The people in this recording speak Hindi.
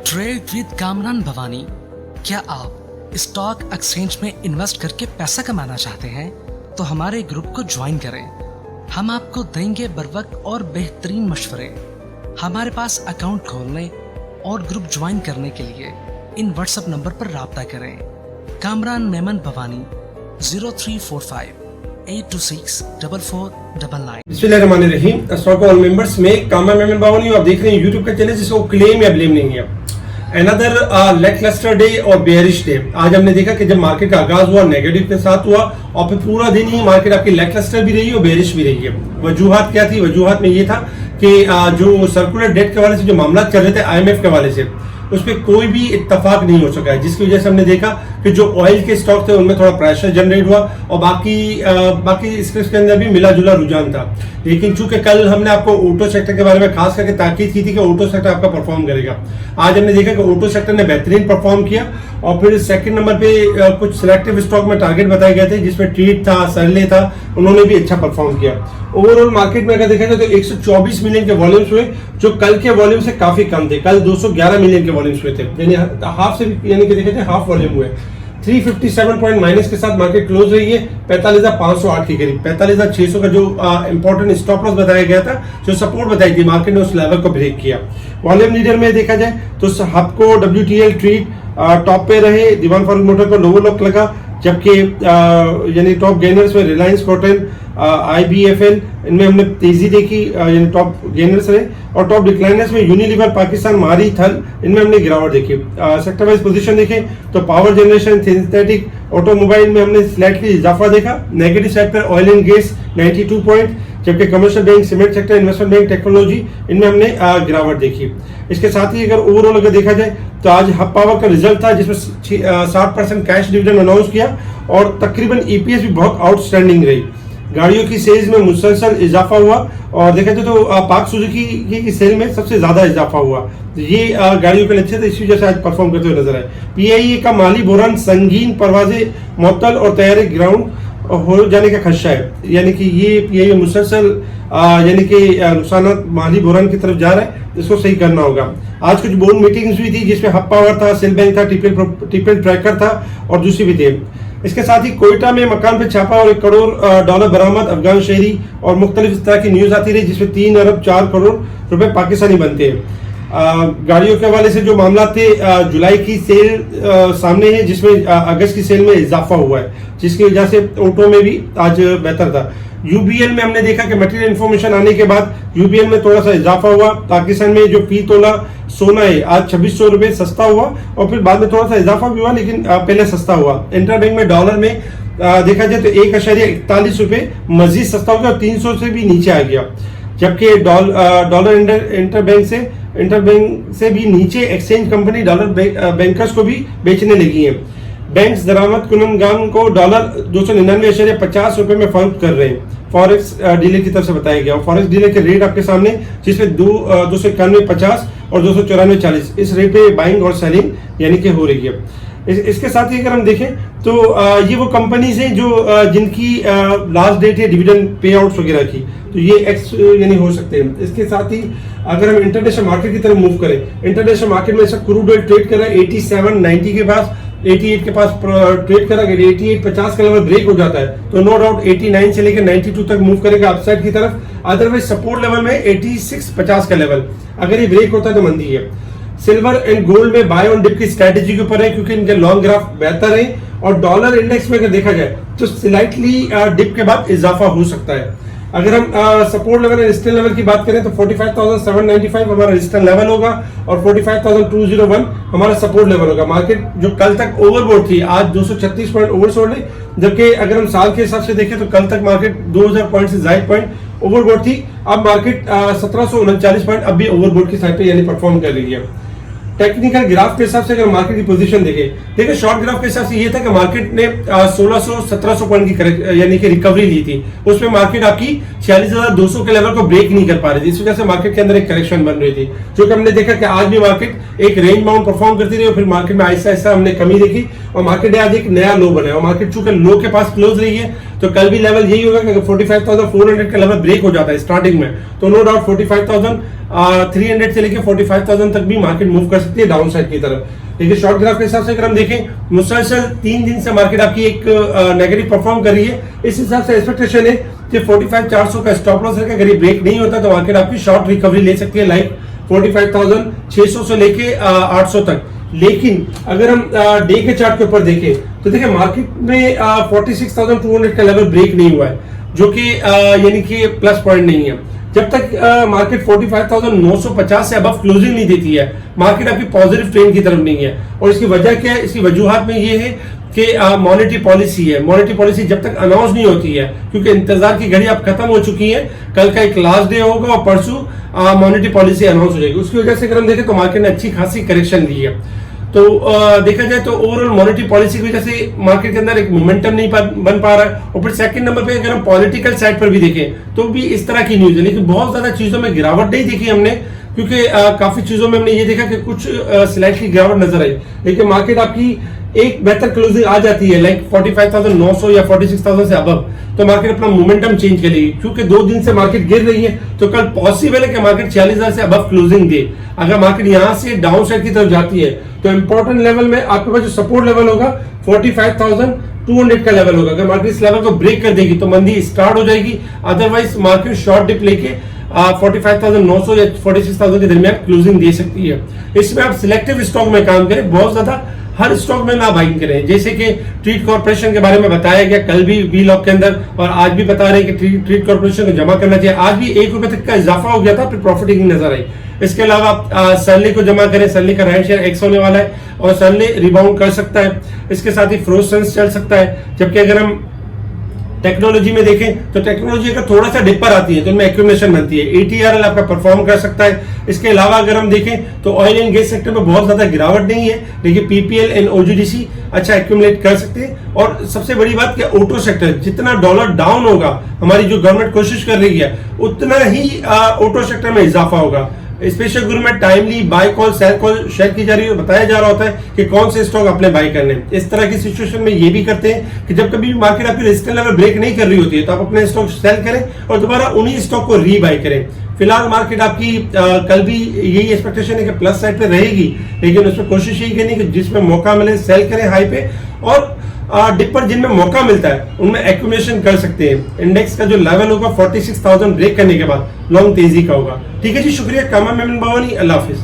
Trade with Kamran Bhavani. क्या आप स्टॉक एक्सचेंज में इन्वेस्ट करके पैसा कमाना चाहते हैं तो हमारे ग्रुप को ज्वाइन करें। हम आपको देंगे बर वक्त और बेहतरीन मशवरे। हमारे पास अकाउंट खोलने और ग्रुप ज्वाइन करने के लिए इन व्हाट्सएप नंबर पर राब्ता करें। कामरान मेमन भवानी 0345 8264499। बिस्मिल्लाहिर्रहमानिर्रहीम। स्टॉक ऑल मेंबर्स में कामरान मेमन भवानी आप देख रहे हैं यूट्यूब का चैनल जिसको क्लेम या ब्लेम नहीं है। अनदर लैकलस्टर डे और बेयरिश डे। आज हमने देखा कि जब मार्केट का आगाज हुआ नेगेटिव के साथ हुआ और फिर पूरा दिन ही मार्केट आपकी लैकलस्टर भी रही और बेयरिश भी रही है। वजूहात क्या थी? वजूहात में ये था कि जो सर्कुलर डेट के हवाले से जो मामला चल रहे थे IMF के हवाले से उस पर कोई भी इत्तफाक नहीं हो सका है, जिसकी वजह से हमने देखा कि जो ऑयल के स्टॉक थे उनमें थोड़ा प्रेशर जनरेट हुआ और बाकी इसके अंदर भी मिला जुला रुझान था। लेकिन चूंकि कल हमने आपको ऑटो सेक्टर के बारे में खास करके ताकीद की थी कि ऑटो सेक्टर आपका परफॉर्म करेगा, आज हमने देखा कि ऑटो सेक्टर ने बेहतरीन परफॉर्म किया। और फिर सेकंड नंबर पे कुछ सिलेक्टिव स्टॉक में टारगेट बताए गए थे जिसमें ट्रीट था, सरले था, उन्होंने भी अच्छा परफॉर्म किया। ओवरऑल मार्केट में अगर देखा जाए तो 124 मिलियन के वॉल्यूम्स हुए जो कल के वॉल्यूम से काफी कम थे। कल 211 मिलियन के वॉल्यूम्स हुए थे, यानी हाफ से यानी कि देखा जाए हाफ वॉल्यूम हुए। 357 पॉइंट माइनस के साथ मार्केट क्लोज रही है 45,508 के करीब। 45,600 का जो इंपॉर्टेंट स्टॉप लॉस बताया गया था, जो सपोर्ट बताई थी, मार्केट ने उस लेवल को ब्रेक किया। वॉल्यूम लीडर में देखा जाए तो हबको, WTL, ट्रीट टॉप पे रहे। दीवान फारूक मोटर को लोअर लॉक लगा, जबकि यानी टॉप गेनर्स में रिलायंस कॉटन, IBFL इनमें हमने तेजी देखी, यानी टॉप गेनर्स रहे। और टॉप डिक्लाइनर्स में यूनिलीवर, पाकिस्तान, मारी, थल इनमें हमने गिरावट देखी। सेक्टर वाइज पोजीशन देखें तो पावर जनरेशन, सिंथेटिक, ऑटोमोबाइल में हमने स्लाइटली इजाफा देखा। नेगेटिव साइड पर ऑयल एंड गैस 92 पॉइंट, जबकि commercial bank, cement sector, investment bank, technology इनमें हमने गिरावट देखी। इसके साथ ही अगर ओवरऑल अगर देखा जाए तो आज हब पावर का रिजल्ट था जिसमें 60% कैश डिविडेंड अनाउंस किया और तकरीबन EPS भी बहुत आउटस्टैंडिंग रही। गाड़ियों की सेल्स में मुसलसल इजाफा हुआ और देखा जाए तो पाक सुजुकी की सेल में सबसे ज्यादा इजाफा हुआ। तो ये गाड़ियों के लिए अच्छे थे, इसी वजह से आज परफॉर्म करते हुए नजर आए। PIE का माली बुरहान संगीन, परवाजे मुअत्तल और तैयारी ग्राउंड हो जाने का खदशा है, यानी कि ये PIE मुसलसल यानी कि नुकसान माली बुरहान की तरफ जा रहा है, इसको सही करना होगा। आज कुछ बोर्ड मीटिंग्स हुई थी जिसमें हब पावर था, सेल बैंक था, टिपिल ट्रैकर था और दूसरी भी थे। इसके साथ ही कोयटा में मकान पे छापा और $1 करोड़ बरामद, अफगान शहरी और मुख्तलिफ तरह की न्यूज आती रही जिसमें 3 अरब 4 करोड़ रुपए पाकिस्तानी बनते हैं। गाड़ियों के हवाले से जो मामला थे, जुलाई की सेल सामने है जिसमें अगस्त की सेल में इजाफा हुआ है, जिसकी वजह से ऑटो में भी आज बेहतर था। UBL में हमने देखा कि मटेरियल इन्फॉर्मेशन आने के बाद UBL में थोड़ा सा इजाफा हुआ। पाकिस्तान में जो फी तोला सोना है आज 2600 रुपए सस्ता हुआ और फिर बाद में थोड़ा सा इजाफा भी हुआ, लेकिन पहले सस्ता हुआ। इंटरबैंक में डॉलर में देखा जाए तो 1.41 रुपए मजीद सस्ता हो गया और 300 से भी नीचे आ गया, जबकि डॉलर इंटरबैंक से भी नीचे एक्सचेंज कंपनी डॉलर बैंकर्स को भी बेचने लगी है। बैंक्स दरामद कुननगान को $299.50 रुपए में फरोख्त कर रहे हैं, फॉरेक्स डीलर की तरफ से बताया गया। फॉरेक्स डीलर के रेट आपके सामने, जिसमें 291.50 और 294.40 इस रेट पे बाइंग और सेलिंग यानी कि हो रही है। इसके साथ ही अगर हम देखें तो ये वो कंपनीज हैं जो जिनकी लास्ट डेट है डिविडेंड पे आउट्स वगैरह की, तो ये एक्स यानी हो सकते हैं। इसके साथ ही अगर हम इंटरनेशनल मार्केट की तरफ मूव करें, इंटरनेशनल मार्केट में ऐसा क्रूड ऑयल ट्रेड कर रहा है 87.90 के पास, 88 के पास ट्रेड करा। 88.50 का लेवल ब्रेक हो जाता है तो नो डाउट 89 से लेकर 92 तक मूव करेगा अपसाइड की तरफ। अदरवाइज सपोर्ट लेवल में 86.50 का लेवल, अगर ये ब्रेक होता है तो मंदी है। सिल्वर एंड गोल्ड में बाय ऑन डिप की स्ट्रेटेजी के ऊपर है क्योंकि इनके लॉन्ग ग्राफ बेहतर है। और डॉलर इंडेक्स में अगर देखा जाए तो स्लाइटली डिप के बाद इजाफा हो सकता है। अगर हम support level and resistance level की बात करें तो 45,795 हमारा रेजिस्टेंस लेवल होगा और 45,201 हमारा सपोर्ट लेवल होगा। मार्केट जो कल तक ओवरबोट थी आज 236 पॉइंट ओवरसोल्ड है, जबकि अगर हम साल के हिसाब से देखें तो कल तक मार्केट 2000 पॉइंट से ज्यादा पॉइंट ओवरबोट थी। अब मार्केट 1739 पॉइंट अब भी ओवरबोट की साइड पे यानी परफॉर्म कर रही है। टेक्निकल ग्राफ के हिसाब से अगर मार्केट की पोजीशन देखिए शॉर्ट ग्राफ के हिसाब से ये था कि मार्केट ने 1600-1700 पॉइंट की यानी कि रिकवरी ली थी, उसमें मार्केट आपकी 46,200 के लेवल को ब्रेक नहीं कर पा रही थी। इस वजह से मार्केट के अंदर एक करेक्शन बन रही थी, जो कि हमने देखा कि आज भी मार्केट एक रेंज बाउंड परफॉर्म करती रही और फिर मार्केट में आहिस्ता आहिस्ता हमने कमी देखी और मार्केट ने आज एक नया लो बनाया और मार्केट चूंकि लो के पास क्लोज रही है तो कल भी लेवल यही होगा कि अगर 45,400 का लेवल ब्रेक हो जाता है स्टार्टिंग में तो नो डाउट 45,300 से लेकर 45,000 तक भी मार्केट मूव कर सकती है डाउन साइड की तरफ। लेकिन शॉर्ट ग्राफ के हिसाब से अगर हम देखें मुसलसल 3 दिन से मार्केट आपकी एक नेगेटिव परफॉर्म कर रही है। इस हिसाब से एक्सपेक्टेशन है कि 45,400 का स्टॉप लॉस है, अगर ये ब्रेक नहीं होता तो मार्केट आपकी शॉर्ट रिकवरी ले सकती है लाइक 45,600 से लेके 800 तक। लेकिन अगर हम डे के चार्ट के ऊपर देखें तो देखिए मार्केट में 46,200 का लेवल ब्रेक नहीं हुआ है, जो कि यानी कि प्लस पॉइंट नहीं है। जब तक मार्केट 45,950 से अबव क्लोजिंग नहीं देती है मार्केट आपकी पॉजिटिव ट्रेंड की तरफ नहीं है। और इसकी वजह क्या है? इसकी वजूहात में ये है कि मॉनेटरी पॉलिसी है। मॉनेटरी पॉलिसी जब तक अनाउंस नहीं होती है, क्योंकि इंतजार की घड़ी अब खत्म हो चुकी है, कल का एक लास्ट डे होगा और परसों मॉनेटरी पॉलिसी अनाउंस हो जाएगी। उसकी वजह से अगर हम देखें तो मार्केट ने अच्छी खासी करेक्शन ली है। तो देखा जाए तो ओवरऑल मॉनेटरी पॉलिसी की वजह से मार्केट के अंदर एक मोमेंटम नहीं बन पा रहा है। और फिर सेकंड नंबर पे अगर हम पॉलिटिकल साइड पर भी देखें तो भी इस तरह की न्यूज है, लेकिन बहुत ज्यादा चीजों में गिरावट नहीं देखी हमने, क्योंकि काफी चीजों में हमने ये देखा कि कुछ स्लाइटली गिरावट नजर आई, लेकिन मार्केट आपकी एक बेहतर क्लोजिंग आ जाती है लाइक 45,900 या 46,000 से अबव तो मार्केट अपना मोमेंटम चेंज करेगी। क्योंकि 2 दिन से मार्केट गिर रही है तो कल पॉसिबल है कि मार्केट 46,000 से अबव क्लोजिंग दे। अगर मार्केट यहां से डाउन साइड की तरफ जाती है तो इंपॉर्टेंट लेवल में आपके पास जो सपोर्ट लेवल होगा 45,200 का लेवल होगा। अगर मार्केट इस लेवल को ब्रेक कर देगी तो मंदी स्टार्ट हो जाएगी, अदरवाइज मार्केट शॉर्ट डिप लेके 45,900 या 46,000 के दरमियान क्लोजिंग दे सकती है। इसमें आप सिलेक्टिव स्टॉक में काम करें, बहुत ज्यादा हर स्टॉक में ना बाइंग करें। जैसे कि ट्रीट कॉर्पोरेशन के बारे में बताया गया कल भी वी लॉक के अंदर, और आज भी बता रहे हैं कि ट्रीट कॉर्पोरेशन को जमा करना चाहिए। आज भी ₹1 तक का इजाफा हो गया था, फिर प्रॉफिटिंग नजर आई। इसके अलावा आप सरले को जमा करें, सरले का राइट शेयर एक्स होने वाला है और सरले रिबाउंड कर सकता है। इसके साथ ही फ्रोसेंस चल सकता है। जबकि अगर हम टेक्नोलॉजी में देखें तो टेक्नोलॉजी अगर थोड़ा सा डिप पर आती है तो इनमें एक्यूमुलेशन बनती है, ATRL आपका परफॉर्म कर सकता है। इसके अलावा अगर हम देखें तो ऑयल एंड गैस सेक्टर में बहुत ज्यादा गिरावट नहीं है, लेकिन PPL एंड OGDC अच्छा एक्यूमुलेट कर सकते हैं। और सबसे बड़ी बात कि ऑटो सेक्टर जितना डॉलर डाउन होगा, हमारी जो गवर्नमेंट कोशिश कर रही है उतना ही ऑटो सेक्टर में इजाफा होगा। स्पेशल ग्रुप में timely buy call sell call share की जा रही है, बताया जा रहा होता है कि कौन से स्टॉक अपने बाय करने। इस तरह की सिचुएशन में ये भी करते हैं कि जब कभी मार्केट आपकी रेजिस्टेंस लेवल ब्रेक नहीं कर रही होती है तो आप अपने स्टॉक सेल करें और दोबारा उन्हीं स्टॉक को रीबाय करें। फिलहाल मार्केट आपकी कल भी यही एक्सपेक्टेशन है कि प्लस साइड पे रहेगी, लेकिन उसमें कोशिश यही करनी कि जिसमें मौका मिले सेल करें हाई पे, और डिप पर जिनमें मौका मिलता है उनमें एक्यूमुलेशन कर सकते हैं। इंडेक्स का जो लेवल होगा 46,000 ब्रेक करने के बाद लॉन्ग तेजी का होगा। ठीक है जी, शुक्रिया। कामा मेमन बावानी, अल्लाह हाफिज।